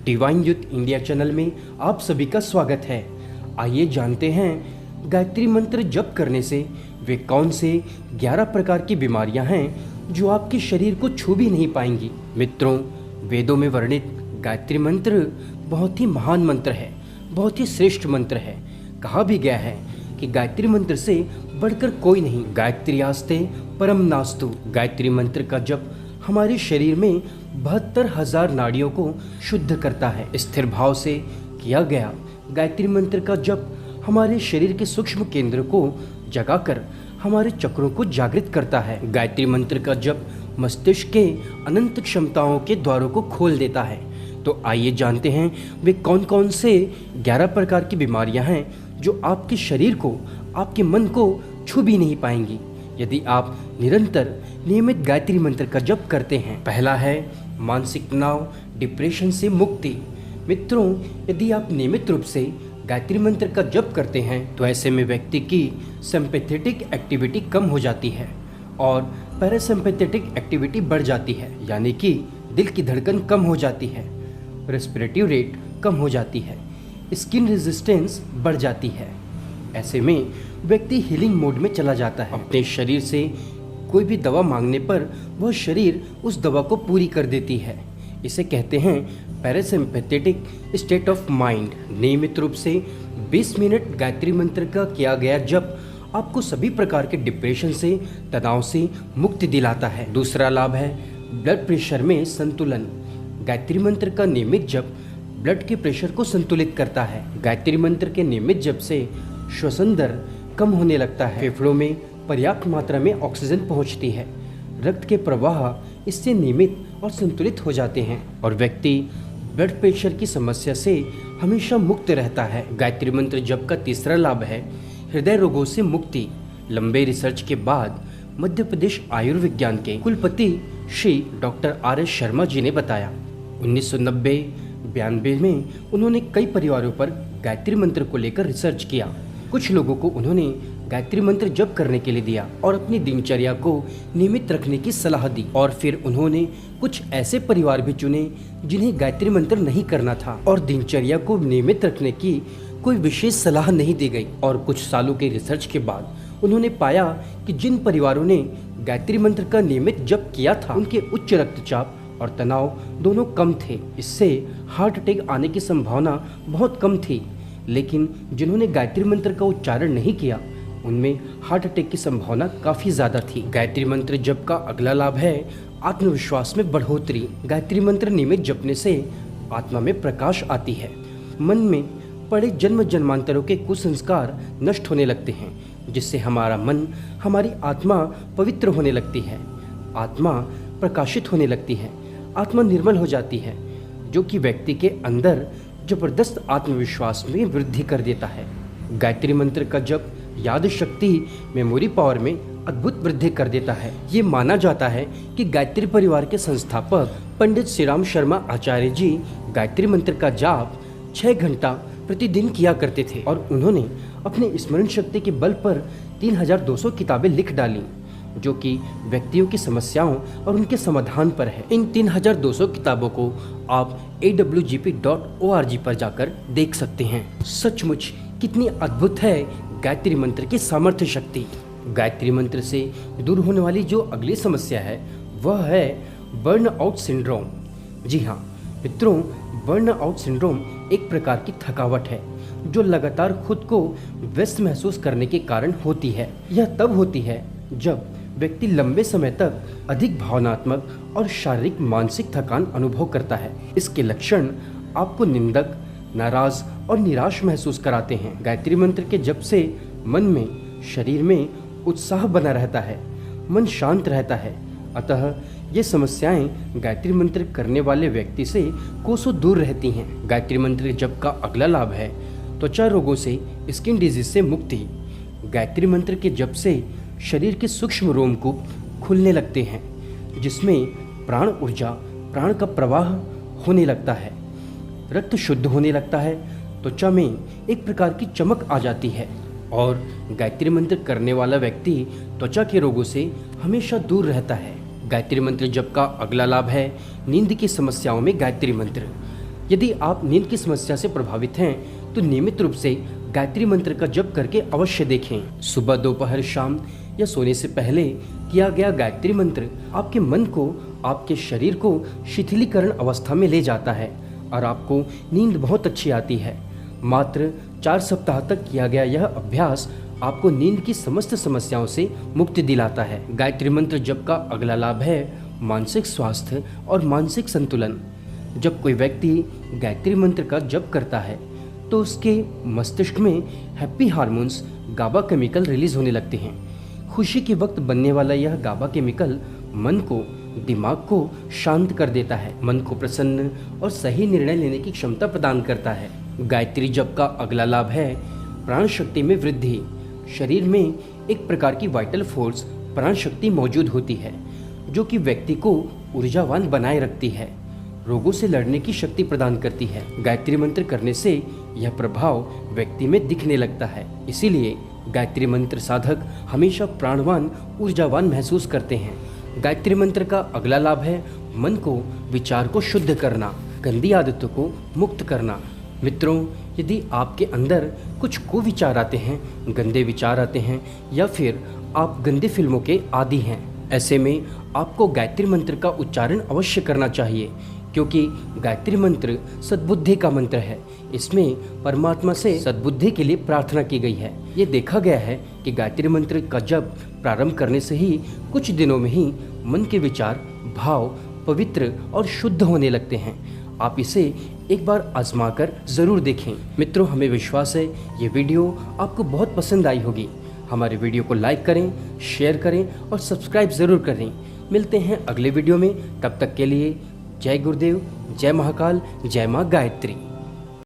Divine youth India channel में आप सभी का स्वागत है। आइए जानते हैं गायत्री मंत्र जप करने से वे कौन से 11 प्रकार की बीमारियां हैं जो आपके शरीर को छू भी नहीं पाएंगी। मित्रों, वेदों में वर्णित गायत्री मंत्र बहुत ही महान मंत्र है, बहुत ही श्रेष्ठ मंत्र है। कहा भी गया है कि गायत्री मंत्र से बढ़कर कोई नहीं। गायत्री आस्ते परम नास्तु। गायत्री मंत्र का जप हमारे शरीर में 72,000 नाड़ियों को शुद्ध करता है। स्थिर भाव से किया गया गायत्री मंत्र का जप हमारे शरीर के सूक्ष्म केंद्र को जगाकर हमारे चक्रों को जागृत करता है। गायत्री मंत्र का जप मस्तिष्क के अनंत क्षमताओं के द्वारों को खोल देता है। तो आइए जानते हैं वे कौन कौन से 11 प्रकार की बीमारियां हैं जो आपके शरीर को, आपके मन को छू भी नहीं पाएंगी यदि आप निरंतर नियमित गायत्री मंत्र का जप करते हैं। पहला है मानसिक तनाव, डिप्रेशन से मुक्ति। मित्रों, यदि आप नियमित रूप से गायत्री मंत्र का जप करते हैं तो ऐसे में व्यक्ति की सिंपैथेटिक एक्टिविटी कम हो जाती है और पैरासिम्पैथेटिक एक्टिविटी बढ़ जाती है, यानी कि दिल की धड़कन कम हो जाती है, रेस्पिरेटिव रेट कम हो जाती है, स्किन रेजिस्टेंस बढ़ जाती है। ऐसे में व्यक्ति हीलिंग मोड में चला जाता है। अपने शरीर से कोई भी दवा मांगने पर वह शरीर उस दवा को पूरी कर देती है। इसे कहते हैं पैरासिम्पैथेटिक स्टेट ऑफ माइंड। नियमित रूप से 20 मिनट गायत्री मंत्र का किया गया जप आपको सभी प्रकार के डिप्रेशन से, तनाव से मुक्ति दिलाता है। दूसरा लाभ है ब्लड प्रेशर में संतुलन। गायत्री मंत्र का नियमित जप ब्लड के प्रेशर को संतुलित करता है। गायत्री मंत्र के नियमित जप से श्वसन दर कम होने लगता है, फेफड़ों में पर्याप्त मात्रा में ऑक्सीजन पहुंचती है, रक्त के प्रवाह इससे नियमित और संतुलित हो जाते हैं और व्यक्ति ब्लड प्रेशर की समस्या से हमेशा मुक्त रहता है। गायत्री मंत्र जप का तीसरा लाभ है हृदय रोगों से मुक्ति। लंबे रिसर्च के बाद मध्य प्रदेश आयुर्विज्ञान के कुलपति श्री डॉक्टर RS शर्मा जी ने बताया 1990-92 में उन्होंने कई परिवारों पर गायत्री मंत्र को लेकर रिसर्च किया। कुछ लोगों को उन्होंने गायत्री मंत्र जप करने के लिए दिया और अपनी दिनचर्या को नियमित रखने की सलाह दी। और फिर उन्होंने कुछ ऐसे परिवार भी चुने जिन्हें गायत्री मंत्र नहीं करना था और दिनचर्या को नियमित रखने की कोई विशेष सलाह नहीं दी गई। और कुछ सालों के रिसर्च के बाद उन्होंने पाया कि जिन परिवारों ने गायत्री मंत्र का नियमित जप किया था उनके उच्च रक्तचाप और तनाव दोनों कम थे। इससे हार्ट अटैक आने की संभावना बहुत कम थी। लेकिन जिन्होंने गायत्री मंत्र का उच्चारण नहीं किया उनमें हार्ट अटैक की संभावना काफ़ी ज़्यादा थी। गायत्री मंत्र जप का अगला लाभ है आत्मविश्वास में बढ़ोतरी। गायत्री मंत्र नियमित जपने से आत्मा में प्रकाश आती है। मन में पड़े जन्म जन्मांतरों के कुसंस्कार नष्ट होने लगते हैं, जिससे हमारा मन, हमारी आत्मा पवित्र होने लगती है, आत्मा प्रकाशित होने लगती है, आत्मा निर्मल हो जाती है, जो कि व्यक्ति के अंदर जबरदस्त आत्मविश्वास में वृद्धि कर देता है। गायत्री मंत्र का जप याद शक्ति, मेमोरी पावर में अद्भुत वृद्धि कर देता है। ये माना जाता है कि गायत्री परिवार के संस्थापक पंडित श्री राम शर्मा आचार्य जी गायत्री मंत्र का जाप 6 घंटा प्रतिदिन किया करते थे और उन्होंने अपने स्मरण शक्ति के बल पर 3200 किताबें लिख डाली, जो कि व्यक्तियों की समस्याओं और उनके समाधान पर है। इन 3200 किताबों को आप awgp.org पर जाकर देख सकते हैं। सचमुच कितनी अद्भुत है गायत्री मंत्र की सामर्थ्य शक्ति। गायत्री मंत्र से दूर होने वाली जो अगली समस्या है वह है बर्न आउट सिंड्रोम। जी हाँ मित्रों, बर्न आउट सिंड्रोम एक प्रकार की थकावट है जो लगातार खुद को व्यस्त महसूस करने के कारण होती है। यह तब होती है जब व्यक्ति लंबे समय तक अधिक भावनात्मक और शारीरिक मानसिक थकान अनुभव करता है। इसके लक्षण आपको निंदक, नाराज और निराश महसूस कराते हैं। गायत्री मंत्र के जप से मन में, शरीर में उत्साह बना रहता है, मन शांत रहता है। अतः ये समस्याएं गायत्री मंत्र करने वाले व्यक्ति से कोसों दूर रहती हैं। गायत्री मंत्र जप का अगला लाभ है त्वचा रोगों से, स्किन डिजीज से मुक्ति। गायत्री मंत्र के जप से शरीर के सूक्ष्म रोमकूप खुलने लगते हैं, जिसमें प्राण ऊर्जा, प्राण का प्रवाह होने लगता है, रक्त शुद्ध होने लगता है, त्वचा में एक प्रकार की चमक आ जाती है और गायत्री मंत्र करने वाला व्यक्ति त्वचा के रोगों से हमेशा दूर रहता है। गायत्री मंत्र जप का अगला लाभ है नींद की समस्याओं में गायत्री मंत्र। यदि आप नींद की समस्या से प्रभावित हैं तो नियमित रूप से गायत्री मंत्र का जप करके अवश्य देखें। सुबह, दोपहर, शाम या सोने से पहले किया गया गायत्री मंत्र आपके मन को, आपके शरीर को शिथिलीकरण अवस्था में ले जाता है और आपको नींद बहुत अच्छी आती है। मात्र 4 सप्ताह तक किया गया यह अभ्यास आपको नींद की समस्त समस्याओं से मुक्ति दिलाता है। गायत्री मंत्र जप का अगला लाभ है मानसिक स्वास्थ्य और मानसिक संतुलन। जब कोई व्यक्ति गायत्री मंत्र का जप करता है तो उसके मस्तिष्क में हैप्पी हार्मोन्स गाबा केमिकल रिलीज होने लगते हैं। खुशी के वक्त बनने वाला यह गाबा केमिकल मन को, दिमाग को शांत कर देता है, मन को प्रसन्न और सही निर्णय लेने की क्षमता प्रदान करता है। गायत्री जप का अगला लाभ है प्राण शक्ति में वृद्धि। शरीर में एक प्रकार की वाइटल फोर्स प्राण शक्ति मौजूद होती है जो कि व्यक्ति को ऊर्जावान बनाए रखती है, रोगों से लड़ने की शक्ति प्रदान करती है। गायत्री मंत्र करने से यह प्रभाव व्यक्ति में दिखने लगता है। इसीलिए गायत्री मंत्र साधक हमेशा प्राणवान, ऊर्जावान महसूस करते हैं। गायत्री मंत्र का अगला लाभ है मन को, विचार को शुद्ध करना, गंदी आदतों को मुक्त करना। मित्रों, यदि आपके अंदर कुछ कुविचार आते हैं, गंदे विचार आते हैं या फिर आप गंदी फिल्मों के आदी हैं, ऐसे में आपको गायत्री मंत्र का उच्चारण अवश्य करना चाहिए, क्योंकि गायत्री मंत्र सद्बुद्धि का मंत्र है। इसमें परमात्मा से सद्बुद्धि के लिए प्रार्थना की गई है। ये देखा गया है कि गायत्री मंत्र का जप प्रारंभ करने से ही कुछ दिनों में ही मन के विचार, भाव पवित्र और शुद्ध होने लगते हैं। आप इसे एक बार आजमा कर जरूर देखें। मित्रों, हमें विश्वास है ये वीडियो आपको बहुत पसंद आई होगी। हमारे वीडियो को लाइक करें, शेयर करें और सब्सक्राइब जरूर करें। मिलते हैं अगले वीडियो में, तब तक के लिए जय गुरुदेव, जय महाकाल, जय माँ गायत्री।